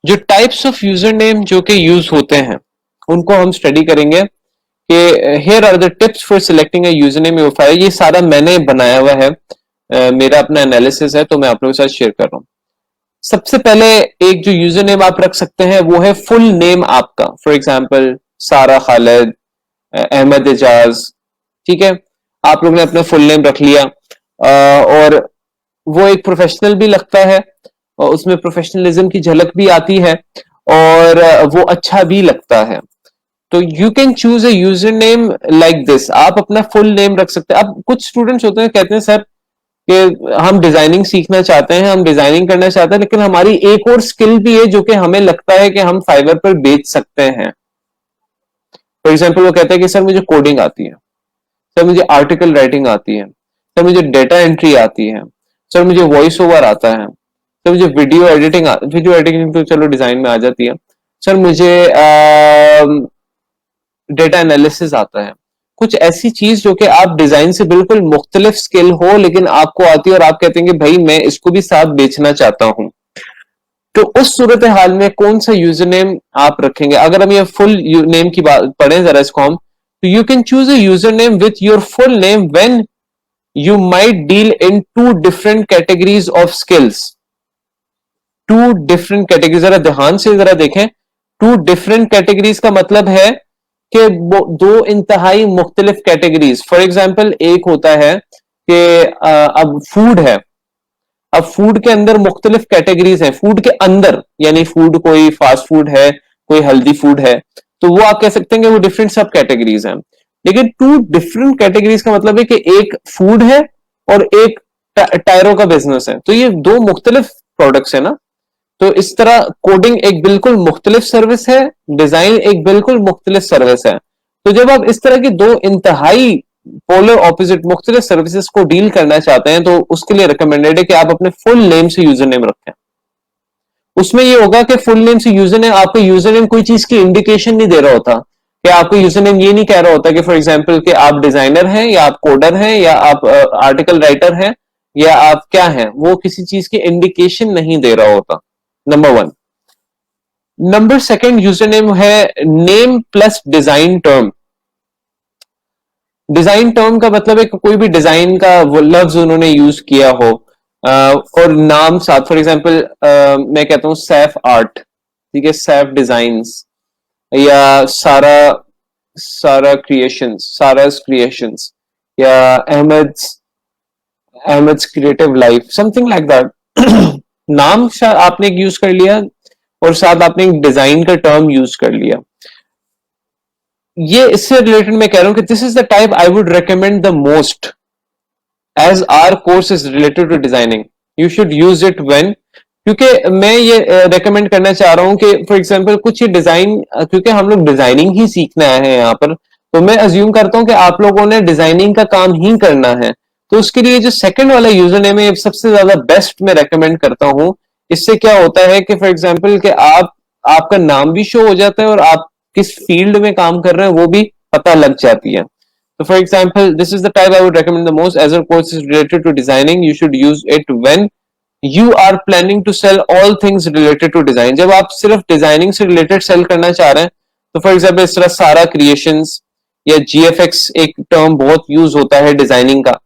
जो types of user name जो कि यूज होते हैं उनको हम स्टडी करेंगे कि here are the tips for selecting a user name your file. ये सारा मैंने बनाया हुआ है, मेरा अपना एनालिसिस है, तो मैं आप लोगों के साथ शेयर कर रहा हूँ। सबसे पहले एक जो यूजर नेम आप रख सकते हैं वो है फुल नेम आपका। फॉर एग्जाम्पल सारा खालिद, अहमद एजाज, ठीक है। आप लोग ने अपना फुल नेम रख लिया और वो एक प्रोफेशनल भी लगता है और उसमें प्रोफेशनलिज्म की झलक भी आती है और वो अच्छा भी लगता है। तो you can choose a user name like this. आप अपना फुल नेम रख सकते हैं। अब कुछ स्टूडेंट्स होते हैं कहते हैं सर कि हम डिजाइनिंग सीखना चाहते हैं, हम डिजाइनिंग करना चाहते हैं, लेकिन हमारी एक और स्किल भी है जो कि हमें लगता है कि हम फाइवर पर बेच सकते हैं। फॉर एग्जाम्पल वो कहते हैं कि सर मुझे कोडिंग आती है, सर मुझे आर्टिकल राइटिंग आती है, सर मुझे डेटा एंट्री आती है, सर मुझे वॉइस ओवर आता है, सर मुझे वीडियो एडिटिंग तो चलो डिजाइन में आ जाती है, सर मुझे डेटा एनालिसिस आता है। कुछ ऐसी चीज जो कि आप डिजाइन से बिल्कुल मुख्तलिफ स्किल हो लेकिन आपको आती है और आप कहते हैं कि भाई मैं इसको भी साथ बेचना चाहता हूं। तो उस सूरत हाल में कौन सा यूजर नेम आप रखेंगे? अगर हम ये फुल नेम की बात पढ़ें जरा इसको हम, तो you can choose a user name with your full name when you might deal in two different categories of skills. Two different category, जरा ध्यान से जरा देखें। टू डिफरेंट कैटेगरीज का मतलब है कि दो इंतहाई मुख्तलिफ कैटेगरीज। फॉर एग्जाम्पल एक होता है कि अब फूड है, अब फूड के अंदर मुख्तलिफ कैटेगरीज हैं। फूड के अंदर यानी फूड कोई फास्ट फूड है, कोई हेल्दी फूड है, तो वो आप कह सकते हैं कि वो डिफरेंट सब कैटेगरीज हैं। लेकिन टू डिफरेंट कैटेगरीज का मतलब है कि एक फूड है और एक टायरों का बिजनेस है, तो ये दो मुख्तलिफ प्रोडक्ट्स है ना। तो इस तरह कोडिंग एक बिल्कुल मुख्तलिफ सर्विस है, डिजाइन एक बिल्कुल मुख्तलिफ सर्विस है। तो जब आप इस तरह की दो इंतहाई पोलर ऑपोजिट मुख्तलिफ सर्विसेज को डील करना चाहते हैं तो उसके लिए रिकमेंडेड है कि आप अपने फुल नेम से यूजर नेम रखें। उसमें ये होगा कि फुल नेम से यूजर नेम, आपका यूजर नेम कोई चीज की इंडिकेशन नहीं दे रहा होता कि आपको यूजर नेम ये नहीं कह रहा होता कि फॉर एग्जाम्पल कि आप डिजाइनर हैं या आप कोडर हैं या आप आर्टिकल राइटर हैं या आप क्या हैं, वो किसी चीज की इंडिकेशन नहीं दे रहा होता। Number one. Number second user name है name plus design term. Design term का मतलब है कि कोई भी डिजाइन का वो लफ्ज उन्होंने यूज किया हो और नाम साथ। फॉर एग्जांपल मैं कहता हूं सैफ आर्ट, ठीक है, सैफ डिजाइन्स या सारा सारा क्रिएशंस, सारास क्रिएशंस या Ahmed's creative life, something like that. नाम आपने एक यूज कर लिया और साथ आपने एक डिजाइन का टर्म यूज कर लिया। ये इससे रिलेटेड मैं कह रहा हूं कि this is the type I would recommend the most as our course is related to designing. You should use it when, क्योंकि मैं ये रेकमेंड करना चाह रहा हूं कि फॉर एग्जांपल कुछ ये डिजाइन, क्योंकि हम लोग डिजाइनिंग ही सीखने आए हैं यहाँ पर, तो मैं अज्यूम करता हूं कि आप लोगों ने डिजाइनिंग का काम ही करना है। तो उसके लिए जो सेकंड वाला यूजर नेम है सबसे ज्यादा बेस्ट मैं रेकमेंड करता हूं। इससे क्या होता है कि फॉर एग्जाम्पल कि आपका नाम भी शो हो जाता है और आप किस फील्ड में काम कर रहे हैं वो भी पता लग जाती है। So for example, this is the type I would recommend the most. As our course is related to designing, you should use it when you are planning to sell all things related to design. जब आप सिर्फ designing से related cell करना चाह रहे हैं तो for example इस तरह सारा क्रिएशंस या जीएफएक्स एक टर्म बहुत यूज होता है डिजाइनिंग का।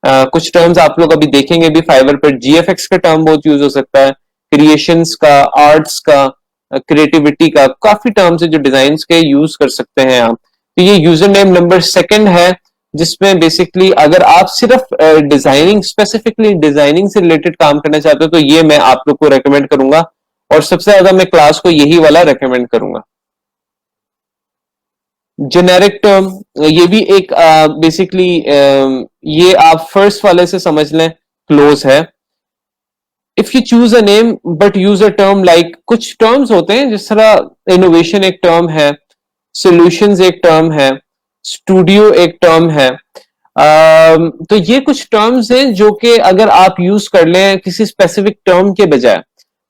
कुछ टर्म्स आप लोग अभी देखेंगे भी फाइवर पर, जीएफएक्स का टर्म बहुत यूज हो सकता है, क्रिएशंस का, आर्ट्स का, क्रिएटिविटी का, काफी टर्म्स है जो डिजाइन के यूज कर सकते हैं आप। तो ये यूजर नेम नंबर सेकंड है जिसमें बेसिकली अगर आप सिर्फ डिजाइनिंग, स्पेसिफिकली डिजाइनिंग से रिलेटेड काम करना चाहते हो तो ये मैं आप लोग को रेकमेंड करूंगा और सबसे ज्यादा मैं क्लास को यही वाला रेकमेंड करूंगा। जेनेरिक टर्म, ये भी एक बेसिकली ये आप फर्स्ट वाले से समझ लें क्लोज है। If you choose a name but use a term like, कुछ टर्म्स होते हैं जिस तरह इनोवेशन एक टर्म है, सॉल्यूशंस एक टर्म है, स्टूडियो एक टर्म है। तो ये कुछ टर्म्स हैं जो कि अगर आप यूज कर लें किसी स्पेसिफिक टर्म के बजाय,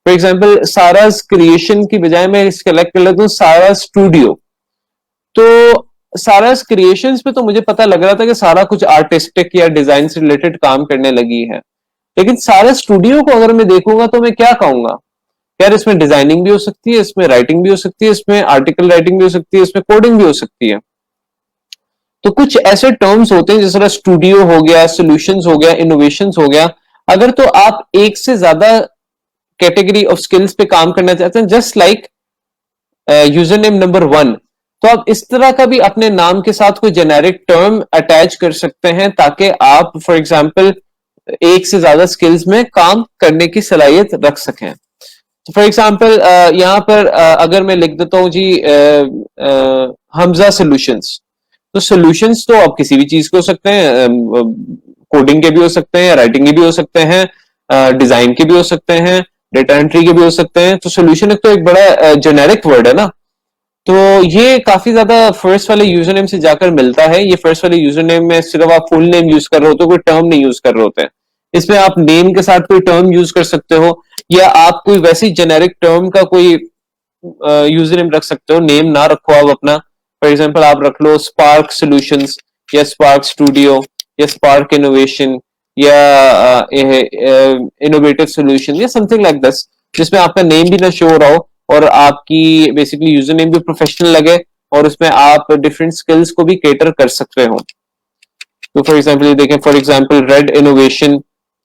फॉर एग्जांपल सारा क्रिएशन की बजाय मैं सेलेक्ट कर लेता हूं सारा स्टूडियो, तो सारा क्रिएशंस पे तो मुझे पता लग रहा था कि सारा कुछ आर्टिस्टिक या डिजाइन से रिलेटेड काम करने लगी है। लेकिन सारा स्टूडियो को अगर मैं देखूंगा तो मैं क्या कहूंगा, यार इसमें डिजाइनिंग भी हो सकती है, इसमें राइटिंग भी हो सकती है, इसमें आर्टिकल राइटिंग भी हो सकती है, इसमें कोडिंग भी हो सकती है। तो कुछ ऐसे टर्म्स होते हैं, जिस तरह स्टूडियो हो गया, सॉल्यूशंस हो गया, इनोवेशंस हो गया। अगर तो आप एक से ज्यादा कैटेगरी ऑफ स्किल्स पे काम करना चाहते हैं, just like user name number 1, तो आप इस तरह का भी अपने नाम के साथ कोई जेनेरिक टर्म अटैच कर सकते हैं, ताकि आप फॉर एग्जांपल एक से ज्यादा स्किल्स में काम करने की सलाहियत रख सकें। तो फॉर एग्जांपल यहां पर अगर मैं लिख देता हूं जी हमजा सॉल्यूशंस, तो सॉल्यूशंस तो आप किसी भी चीज के हो सकते हैं, कोडिंग के भी हो सकते हैं, राइटिंग के भी हो सकते हैं, डिजाइन के भी हो सकते हैं, डेटा एंट्री के भी हो सकते हैं। तो सोल्यूशन एक तो एक बड़ा जेनेरिक वर्ड है ना, तो ये काफी ज्यादा फर्स्ट वाले यूजर नेम से जाकर मिलता है। ये फर्स्ट वाले यूजर नेम में सिर्फ आप फुल नेम यूज कर रहे होते हो, कोई टर्म नहीं यूज कर रहे होते हैं। इसमें आप नेम के साथ कोई टर्म यूज कर सकते हो, या आप कोई वैसी जेनेरिक टर्म का कोई यूजर नेम रख सकते हो। नेम ना रखो आप अपना, फॉर एग्जाम्पल आप रख लो स्पार्क सॉल्यूशंस, या स्पार्क स्टूडियो, या स्पार्क इनोवेशन, या इनोवेटिव सॉल्यूशन, या समथिंग लाइक दिस, जिसमें आपका नेम भी ना शो हो रहा हो और आपकी बेसिकली यूजर नेम भी प्रोफेशनल लगे, और उसमें आप डिफरेंट स्किल्स को भी केटर कर सकते हो। तो फॉर एग्जाम्पल ये देखें, फॉर एग्जाम्पल रेड इनोवेशन,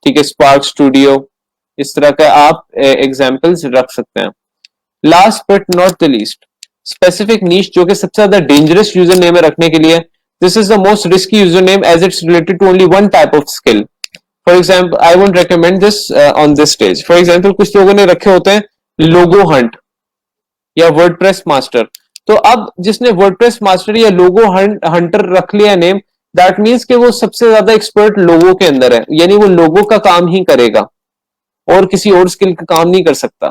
ठीक है, स्पार्क स्टूडियो, इस तरह का आप एग्जाम्पल्स रख सकते हैं। Last but not the least, specific नीश, जो कि सबसे ज्यादा डेंजरस यूजर नेम है रखने के लिए। This is the most risky user name as it's related to only one type of skill. For example I won't recommend this on this stage. For example कुछ लोगों ने रखे होते हैं लोगो हंट या वर्डप्रेस मास्टर। तो अब जिसने वर्डप्रेस मास्टर या लोगो हंटर रख लिया नेम, दैट मीन्स कि वो सबसे ज्यादा एक्सपर्ट लोगों के अंदर है, यानी वो लोगों का काम ही करेगा और किसी और स्किल का काम नहीं कर सकता,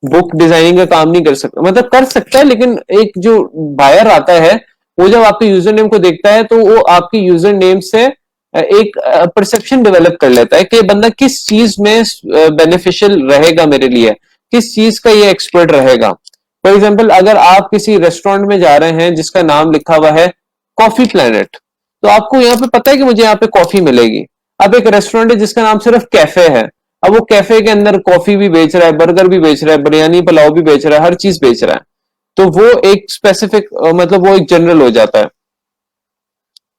बुक डिजाइनिंग का काम नहीं कर सकता। मतलब कर सकता है, लेकिन एक जो बायर आता है वो जब आपके यूजर नेम को देखता है तो वो आपके यूजर नेम से एक परसेप्शन डेवलप कर लेता है कि बंदा किस चीज में बेनिफिशियल रहेगा मेरे लिए, किस चीज का ये एक्सपर्ट रहेगा। फॉर एग्जाम्पल अगर आप किसी रेस्टोरेंट में जा रहे हैं जिसका नाम लिखा हुआ है कॉफी प्लेनेट, तो आपको यहाँ पे पता है कि मुझे यहाँ पे कॉफी मिलेगी। अब एक रेस्टोरेंट है जिसका नाम सिर्फ कैफे है, अब वो कैफे के अंदर कॉफी भी बेच रहा है, बर्गर भी बेच रहा है, बिरयानी पुलाव भी बेच रहा है, हर चीज बेच रहा है, तो वो एक स्पेसिफिक मतलब वो एक जनरल हो जाता है।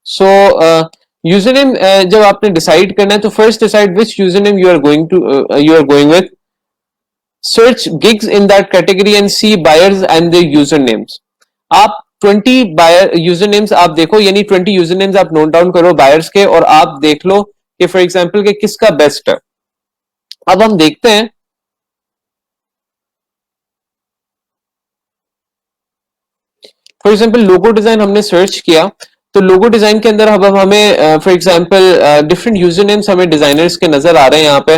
सो यूजर नेम जब आपने डिसाइड करना है, तो first decide which user name you are going with, search gigs in that category and see buyers and their user names. आप 20 बायर यूजर नेम्स आप देखो, यानी 20 यूजर नेम्स आप नोट डाउन करो बायर्स के, और आप देख लो कि फॉर एग्जांपल के किसका बेस्ट है। अब हम देखते हैं, फॉर एग्जांपल लोगो डिजाइन हमने सर्च किया, तो लोगो डिजाइन के अंदर अब हमें for example different user names हमें डिजाइनर्स के नजर आ रहे हैं यहाँ पे।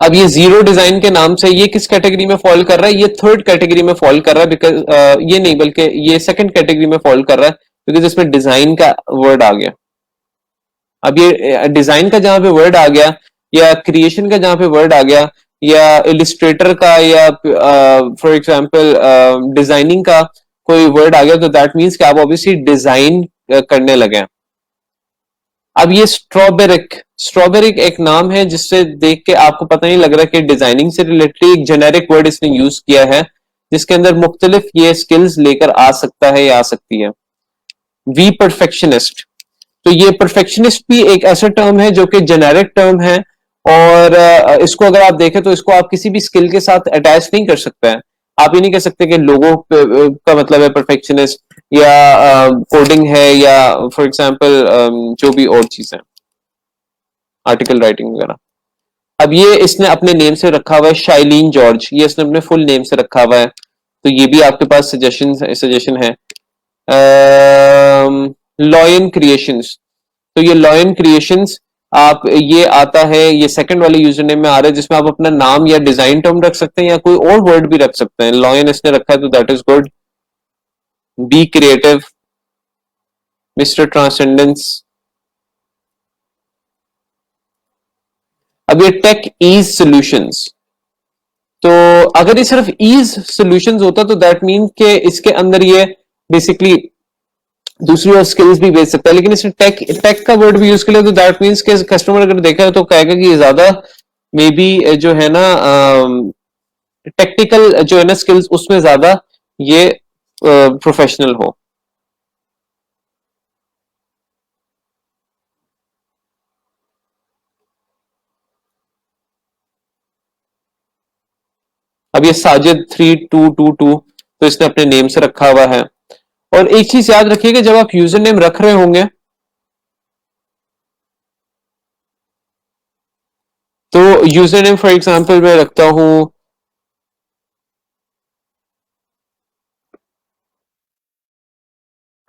अब ये जीरो डिजाइन के नाम से ये किस कैटेगरी में फॉल कर रहा है, ये थर्ड कैटेगरी में फॉल कर रहा है, बिकॉज ये नहीं बल्कि ये सेकंड कैटेगरी में फॉल कर रहा है, बिकॉज इसमें डिजाइन का वर्ड आ गया। अब ये डिजाइन का जहां पे वर्ड आ गया, या क्रिएशन का जहां पे वर्ड आ गया, या इलिस्ट्रेटर का, या फॉर एग्जांपल डिजाइनिंग का कोई वर्ड आ गया, तो दैट मींस कि आप ऑब्वियसली डिजाइन करने लगे। अब ये स्ट्रॉबेरिक, स्ट्रॉबेरिक एक नाम है जिससे देख के आपको पता नहीं लग रहा कि डिजाइनिंग से रिलेटेड एक जेनेरिक वर्ड इसने यूज किया है, जिसके अंदर मुख्तलिफ ये स्किल्स लेकर आ सकता है या आ सकती है। वी परफेक्शनिस्ट, तो ये परफेक्शनिस्ट भी एक ऐसा टर्म है जो कि जेनेरिक टर्म है, और इसको अगर आप देखें तो इसको आप किसी भी स्किल के साथ अटैच नहीं कर सकते हैं। आप ये नहीं कह सकते कि लोगों का मतलब है परफेक्शनिस्ट, या कोडिंग है, या फॉर एग्जांपल जो भी और चीज है, आर्टिकल राइटिंग वगैरह। अब ये इसने अपने नेम से रखा हुआ है शाइलीन जॉर्ज, ये इसने अपने फुल नेम से रखा हुआ है, तो ये भी आपके पास सजेशन है। लॉयन क्रिएशंस, तो ये लॉयन क्रिएशंस आप ये आता है, ये सेकंड वाले यूजर नेम में आ रहा है, जिसमें आप अपना नाम या डिजाइन टर्म रख सकते हैं या कोई और वर्ड भी रख सकते हैं। लॉयन इसने रखा है तो that is good. Be creative, mister transcendence. अब ये टेक ईज सॉल्यूशंस, तो अगर ये सिर्फ ईज सॉल्यूशंस होता तो दैट मीन के इसके अंदर ये बेसिकली दूसरी और स्किल्स भी बेच सकता है, लेकिन इसने टेक टेक का वर्ड भी यूज कर लिया, तो दैट मीन्स के कस्टमर अगर देखा तो कहेगा कि ये ज्यादा मे बी जो है ना टेक्निकल जो है ना स्किल्स उसमें ज्यादा ये प्रोफेशनल हो। अब ये साजिद 3222 तो इसने अपने नेम से रखा हुआ है। और एक चीज याद रखिएगा, जब आप यूजर नेम रख रहे होंगे तो यूजर नेम फॉर एग्जाम्पल मैं रखता हूं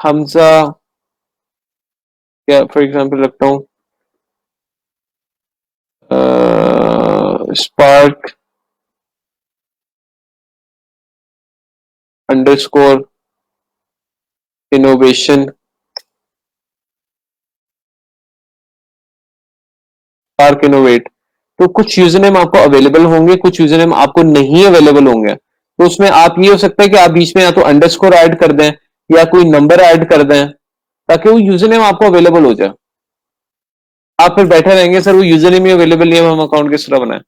हमजा, या फॉर एग्जाम्पल रखता हूं spark underscore innovation, spark innovate. तो कुछ यूजर नेम आपको अवेलेबल होंगे, कुछ यूजर नेम आपको नहीं अवेलेबल होंगे। तो उसमें आप ये हो सकता है कि आप बीच में या तो अंडरस्कोर ऐड कर दें या कोई नंबर ऐड कर दें, ताकि वो यूजर नेम आपको अवेलेबल हो जाए। आप फिर बैठे रहेंगे सर वो यूजर नेम ही अवेलेबल नहीं है, हम अकाउंट किस तरह बनाए।